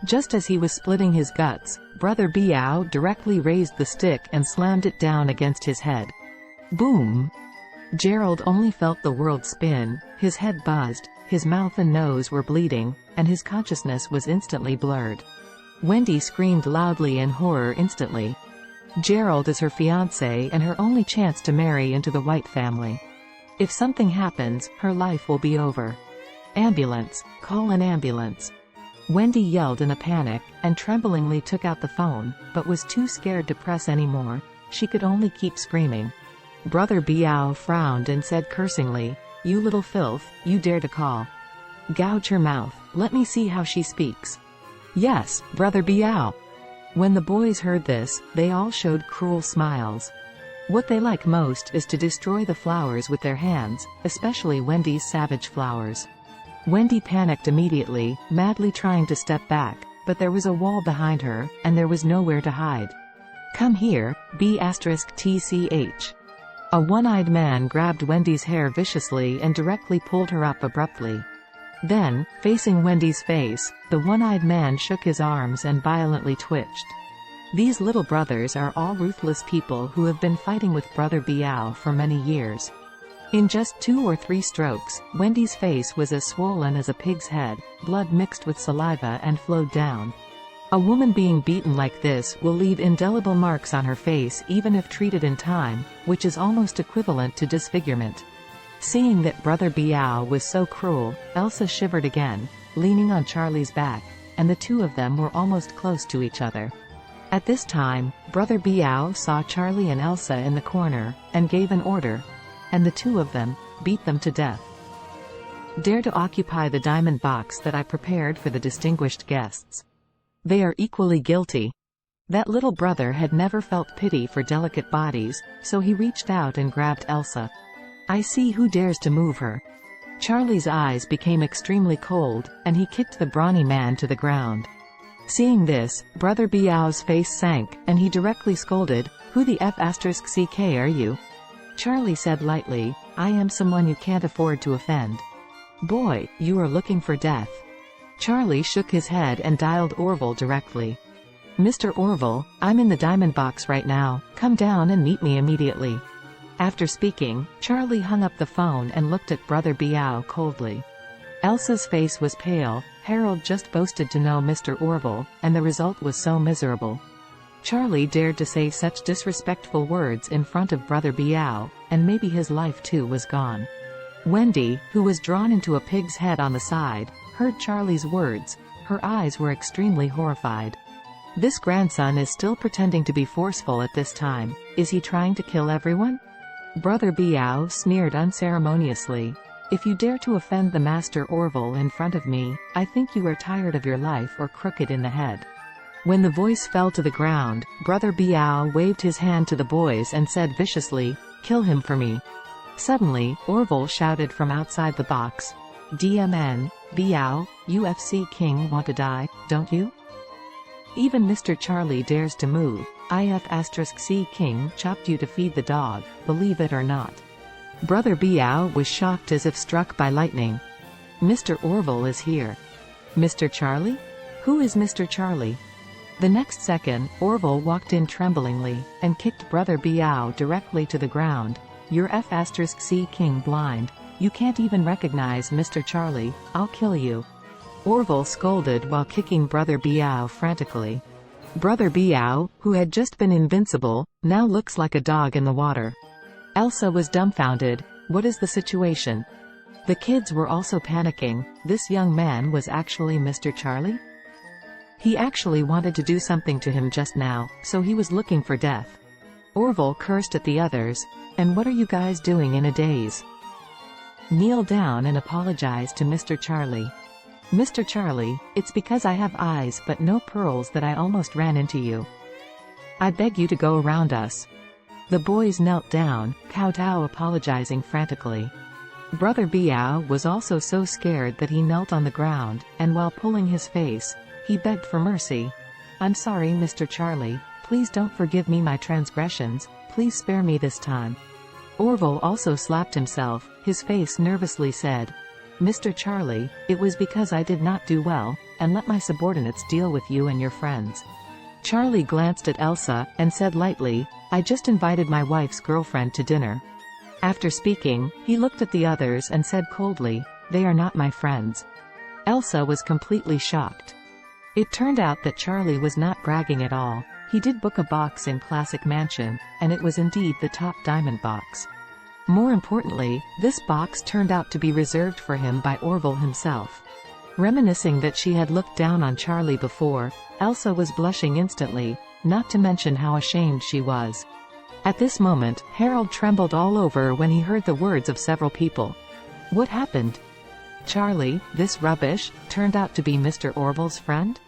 Just as he was splitting his guts, Brother Biao directly raised the stick and slammed it down against his head. Boom! Gerald only felt the world spin, his head buzzed, his mouth and nose were bleeding, and his consciousness was instantly blurred. Wendy screamed loudly in horror instantly. Gerald is her fiancé and her only chance to marry into the White family. If something happens, her life will be over. Ambulance, call an ambulance. Wendy yelled in a panic, and tremblingly took out the phone, but was too scared to press anymore. She could only keep screaming. Brother Biao frowned and said cursingly, "You little filth, you dare to call. Gouge her mouth, let me see how she speaks." "Yes, Brother Biao." When the boys heard this, they all showed cruel smiles. What they like most is to destroy the flowers with their hands, especially Wendy's savage flowers. Wendy panicked immediately, madly trying to step back, but there was a wall behind her, and there was nowhere to hide. "Come here, B*TCH. A one-eyed man grabbed Wendy's hair viciously and directly pulled her up abruptly. Then, facing Wendy's face, the one-eyed man shook his arms and violently twitched. These little brothers are all ruthless people who have been fighting with Brother Biao for many years. In just 2 or 3 strokes, Wendy's face was as swollen as a pig's head, blood mixed with saliva and flowed down. A woman being beaten like this will leave indelible marks on her face even if treated in time, which is almost equivalent to disfigurement. Seeing that Brother Biao was so cruel, Elsa shivered again, leaning on Charlie's back, and the two of them were almost close to each other. At this time, Brother Biao saw Charlie and Elsa in the corner, and gave an order, and the two of them, beat them to death. Dare to occupy the diamond box that I prepared for the distinguished guests. They are equally guilty. That little brother had never felt pity for delicate bodies, so he reached out and grabbed Elsa. I see who dares to move her. Charlie's eyes became extremely cold, and he kicked the brawny man to the ground. Seeing this, Brother Biao's face sank, and he directly scolded, "Who the F***ck are you?" Charlie said lightly, "I am someone you can't afford to offend." "Boy, you are looking for death." Charlie shook his head and dialed Orville directly. "Mr. Orville, I'm in the diamond box right now, come down and meet me immediately." After speaking, Charlie hung up the phone and looked at Brother Biao coldly. Elsa's face was pale. Harold just boasted to know Mr. Orville, and the result was so miserable. Charlie dared to say such disrespectful words in front of Brother Biao, and maybe his life too was gone. Wendy, who was drawn into a pig's head on the side, heard Charlie's words. Her eyes were extremely horrified. This grandson is still pretending to be forceful at this time. Is he trying to kill everyone? Brother Biao sneered unceremoniously. "If you dare to offend the Master Orville in front of me, I think you are tired of your life or crooked in the head." When the voice fell to the ground, Brother Biao waved his hand to the boys and said viciously, "Kill him for me." Suddenly, Orville shouted from outside the box, "DMN, Biao, UFC King want to die, don't you? Even Mr. Charlie dares to move. IF*C King chopped you to feed the dog, believe it or not." Brother Biao was shocked as if struck by lightning. "Mr. Orville is here. Mr. Charlie? Who is Mr. Charlie?" The next second, Orville walked in tremblingly, and kicked Brother Biao directly to the ground. "You're F***C King blind. You can't even recognize Mr. Charlie, I'll kill you." Orville scolded while kicking Brother Biao frantically. Brother Biao, who had just been invincible, now looks like a dog in the water. Elsa was dumbfounded. What is the situation? The kids were also panicking. This young man was actually Mr. Charlie? He actually wanted to do something to him just now, so he was looking for death. Orville cursed at the others. "And what are you guys doing in a daze? Kneel down and apologize to Mr. Charlie." "Mr. Charlie, it's because I have eyes but no pearls that I almost ran into you. I beg you to go around us." The boys knelt down, kowtow apologizing frantically. Brother Biao was also so scared that he knelt on the ground, and while pulling his face, he begged for mercy. "I'm sorry, Mr. Charlie, please don't forgive me my transgressions, please spare me this time." Orville also slapped himself. His face nervously said, Mr. Charlie, it was because I did not do well, and let my subordinates deal with you and your friends. Charlie glanced at Elsa, and said lightly, I just invited my wife's girlfriend to dinner. After speaking, he looked at the others and said coldly, they are not my friends. Elsa was completely shocked. It turned out that Charlie was not bragging at all. He did book a box in Classic Mansion, and it was indeed the top diamond box. More importantly, this box turned out to be reserved for him by Orville himself. Reminiscing that she had looked down on Charlie before, Elsa was blushing instantly, not to mention how ashamed she was. At this moment, Harold trembled all over when he heard the words of several people. What happened? Charlie, this rubbish, turned out to be Mr. Orville's friend?